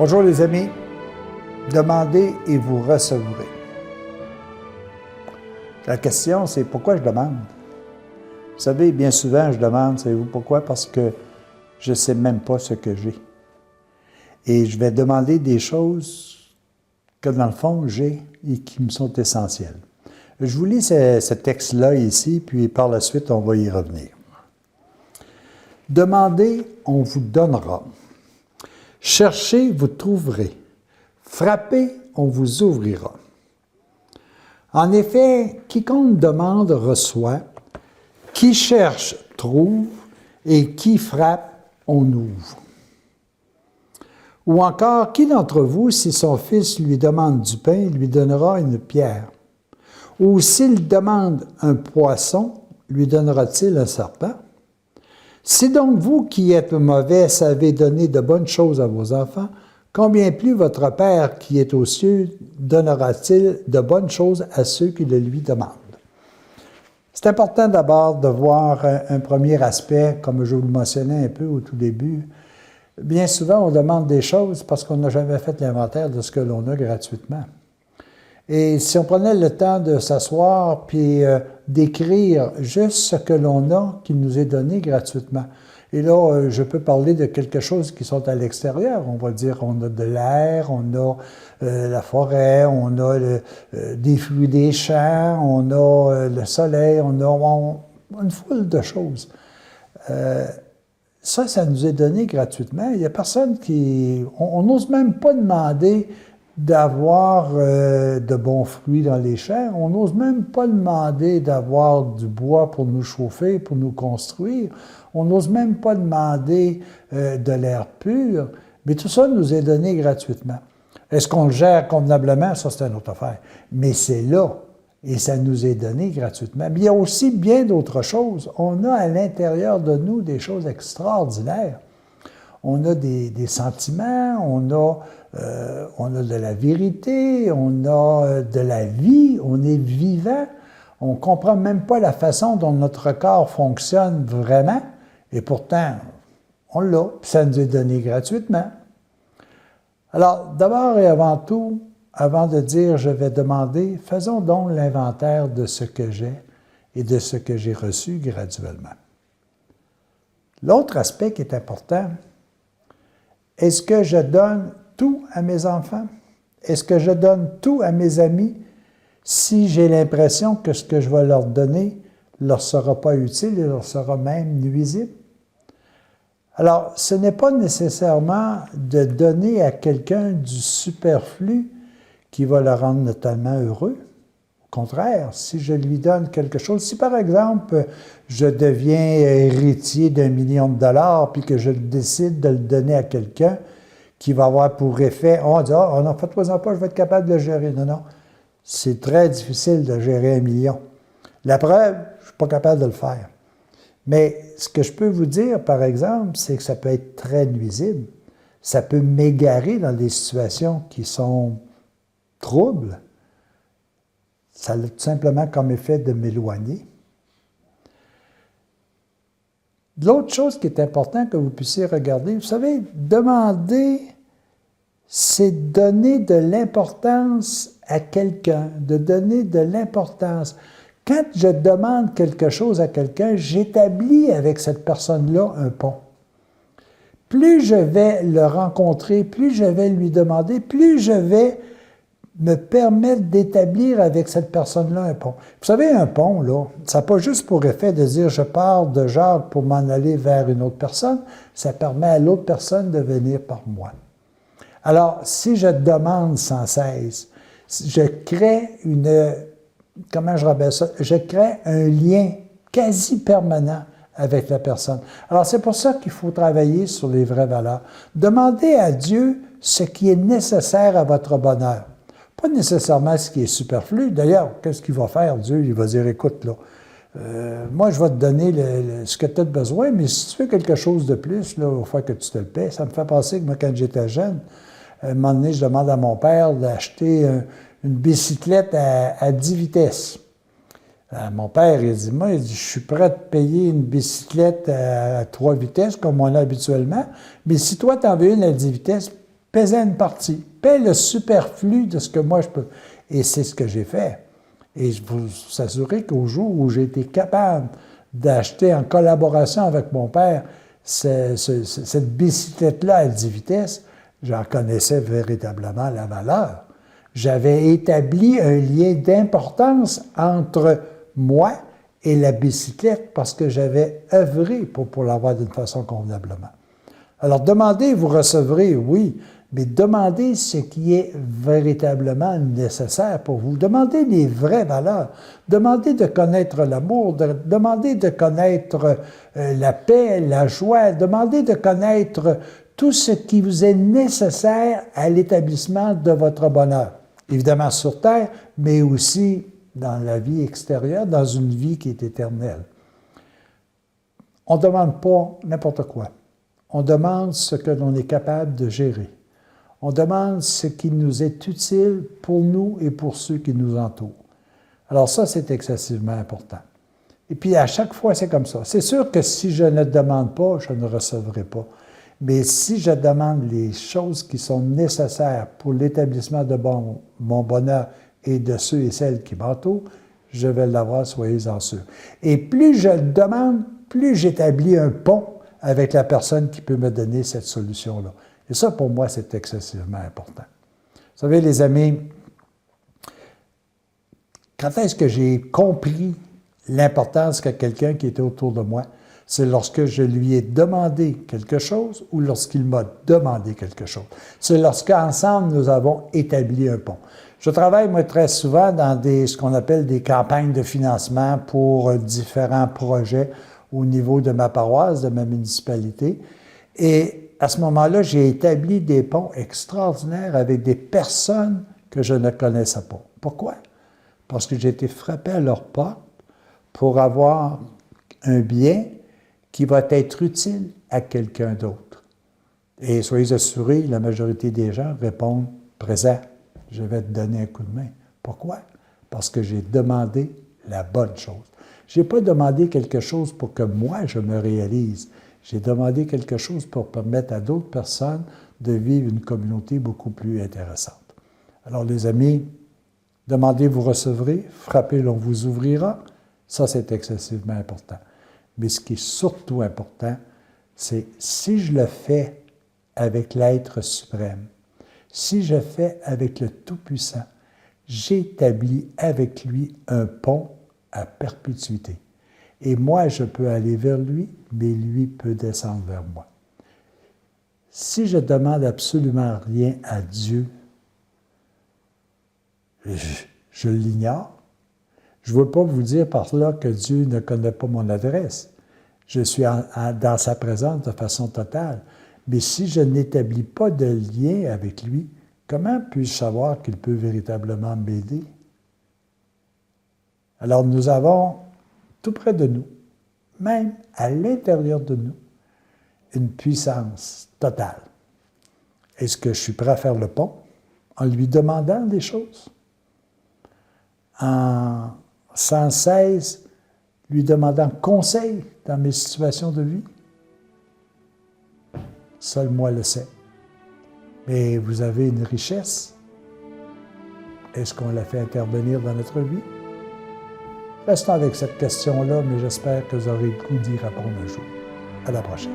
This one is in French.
Bonjour les amis, demandez et vous recevrez. La question, c'est pourquoi je demande? Vous savez, bien souvent, je demande, savez-vous pourquoi? Parce que je ne sais même pas ce que j'ai. Et je vais demander des choses que, dans le fond, j'ai et qui me sont essentielles. Je vous lis ce texte-là ici, puis par la suite, on va y revenir. Demandez, on vous donnera. Cherchez, vous trouverez. Frappez, on vous ouvrira. En effet, quiconque demande reçoit, qui cherche trouve, et qui frappe, on ouvre. Ou encore, qui d'entre vous, si son fils lui demande du pain, lui donnera une pierre? Ou s'il demande un poisson, lui donnera-t-il un serpent? Si donc vous qui êtes mauvais savez donner de bonnes choses à vos enfants, combien plus votre Père qui est aux cieux donnera-t-il de bonnes choses à ceux qui le lui demandent? C'est important d'abord de voir un premier aspect, comme je vous le mentionnais un peu au tout début. Bien souvent, on demande des choses parce qu'on n'a jamais fait l'inventaire de ce que l'on a gratuitement. Et si on prenait le temps de s'asseoir puis d'écrire juste ce que l'on a qui nous est donné gratuitement. Et là, je peux parler de quelque chose qui sont à l'extérieur. On va dire on a de l'air, on a la forêt, on a des fruits des champs, on a le soleil, on a une foule de choses. Ça nous est donné gratuitement. Il n'y a personne qui... On n'ose même pas demander d'avoir de bons fruits dans les champs. On n'ose même pas demander d'avoir du bois pour nous chauffer, pour nous construire. On n'ose même pas demander de l'air pur. Mais tout ça nous est donné gratuitement. Est-ce qu'on le gère convenablement? Ça, c'est une autre affaire. Mais c'est là. Et ça nous est donné gratuitement. Mais il y a aussi bien d'autres choses. On a à l'intérieur de nous des choses extraordinaires. On a des sentiments, on a de la vérité, on a de la vie, on est vivant. On ne comprend même pas la façon dont notre corps fonctionne vraiment, et pourtant, on l'a, puis ça nous est donné gratuitement. Alors, d'abord et avant tout, avant de dire « je vais demander », faisons donc l'inventaire de ce que j'ai et de ce que j'ai reçu graduellement. L'autre aspect qui est important, est-ce que je donne tout à mes enfants? Est-ce que je donne tout à mes amis si j'ai l'impression que ce que je vais leur donner leur sera pas utile et leur sera même nuisible? Alors, ce n'est pas nécessairement de donner à quelqu'un du superflu qui va le rendre totalement heureux. Au contraire, si je lui donne quelque chose, si par exemple, je deviens héritier d'1 million de dollars puis que je décide de le donner à quelqu'un qui va avoir pour effet, on dit « Ah, non, faites-moi-en pas, je vais être capable de le gérer. » Non, non, c'est très difficile de gérer 1 million. La preuve, je ne suis pas capable de le faire. Mais ce que je peux vous dire, par exemple, c'est que ça peut être très nuisible. Ça peut m'égarer dans des situations qui sont troubles. Ça a tout simplement comme effet de m'éloigner. L'autre chose qui est importante que vous puissiez regarder, vous savez, demander, c'est donner de l'importance à quelqu'un, de donner de l'importance. Quand je demande quelque chose à quelqu'un, j'établis avec cette personne-là un pont. Plus je vais le rencontrer, plus je vais lui demander, plus je vais me permettre d'établir avec cette personne-là un pont. Vous savez, un pont, là, ça n'a pas juste pour effet de dire « je pars de Jacques pour m'en aller vers une autre personne », ça permet à l'autre personne de venir par moi. Alors, si je demande sans cesse, je crée comment je rappelle ça? Je crée un lien quasi permanent avec la personne. Alors, c'est pour ça qu'il faut travailler sur les vraies valeurs. Demandez à Dieu ce qui est nécessaire à votre bonheur. Pas nécessairement ce qui est superflu. D'ailleurs, qu'est-ce qu'il va faire, Dieu? Il va dire, écoute, là, moi, je vais te donner ce que tu as besoin, mais si tu veux quelque chose de plus, là, il va falloir que tu te le paies. Ça me fait penser que moi, quand j'étais jeune, à un moment donné, je demande à mon père d'acheter une bicyclette à 10 vitesses. Mon père, il dit, moi, je suis prêt à te payer une bicyclette à 3 vitesses, comme on a habituellement, mais si toi, tu en veux une à 10 vitesses, Paie une partie. Paie le superflu de ce que moi je peux. Et c'est ce que j'ai fait. Et je vous assurer qu'au jour où j'ai été capable d'acheter en collaboration avec mon père cette bicyclette-là à 10 vitesses, j'en connaissais véritablement la valeur. J'avais établi un lien d'importance entre moi et la bicyclette parce que j'avais œuvré pour l'avoir d'une façon convenablement. Alors, demandez, vous recevrez, oui, mais demandez ce qui est véritablement nécessaire pour vous. Demandez les vraies valeurs. Demandez de connaître l'amour, demandez de connaître la paix, la joie, demandez de connaître tout ce qui vous est nécessaire à l'établissement de votre bonheur. Évidemment sur terre, mais aussi dans la vie extérieure, dans une vie qui est éternelle. On ne demande pas n'importe quoi. On demande ce que l'on est capable de gérer. On demande ce qui nous est utile pour nous et pour ceux qui nous entourent. Alors ça, c'est excessivement important. Et puis à chaque fois, c'est comme ça. C'est sûr que si je ne demande pas, je ne recevrai pas. Mais si je demande les choses qui sont nécessaires pour l'établissement de mon bonheur et de ceux et celles qui m'entourent, je vais l'avoir, soyez-en sûrs. Et plus je le demande, plus j'établis un pont avec la personne qui peut me donner cette solution-là. Et ça, pour moi, c'est excessivement important. Vous savez, les amis, quand est-ce que j'ai compris l'importance qu'a quelqu'un qui était autour de moi? C'est lorsque je lui ai demandé quelque chose ou lorsqu'il m'a demandé quelque chose. C'est lorsqu'ensemble, nous avons établi un pont. Je travaille, moi, très souvent dans ce qu'on appelle des campagnes de financement pour différents projets au niveau de ma paroisse, de ma municipalité. Et à ce moment-là, j'ai établi des ponts extraordinaires avec des personnes que je ne connaissais pas. Pourquoi? Parce que j'ai été frappé à leur porte pour avoir un bien qui va être utile à quelqu'un d'autre. Et soyez assurés, la majorité des gens répondent « présent, je vais te donner un coup de main ». Pourquoi? Parce que j'ai demandé la bonne chose. Je n'ai pas demandé quelque chose pour que moi, je me réalise. J'ai demandé quelque chose pour permettre à d'autres personnes de vivre une communauté beaucoup plus intéressante. Alors, les amis, demandez, vous recevrez, frappez, l'on vous ouvrira. Ça, c'est excessivement important. Mais ce qui est surtout important, c'est si je le fais avec l'être suprême, si je fais avec le Tout-Puissant, j'établis avec lui un pont à perpétuité. Et moi, je peux aller vers lui, mais lui peut descendre vers moi. Si je demande absolument rien à Dieu, je l'ignore. Je ne veux pas vous dire par là que Dieu ne connaît pas mon adresse. Je suis dans sa présence de façon totale. Mais si je n'établis pas de lien avec lui, comment puis-je savoir qu'il peut véritablement m'aider? Alors nous avons tout près de nous, même à l'intérieur de nous, une puissance totale. Est-ce que je suis prêt à faire le pont en lui demandant des choses? En sans cesse lui demandant conseil dans mes situations de vie? Seul moi le sais. Mais vous avez une richesse. Est-ce qu'on la fait intervenir dans notre vie? Restons avec cette question-là, mais j'espère que vous aurez le goût d'y répondre un jour. À la prochaine.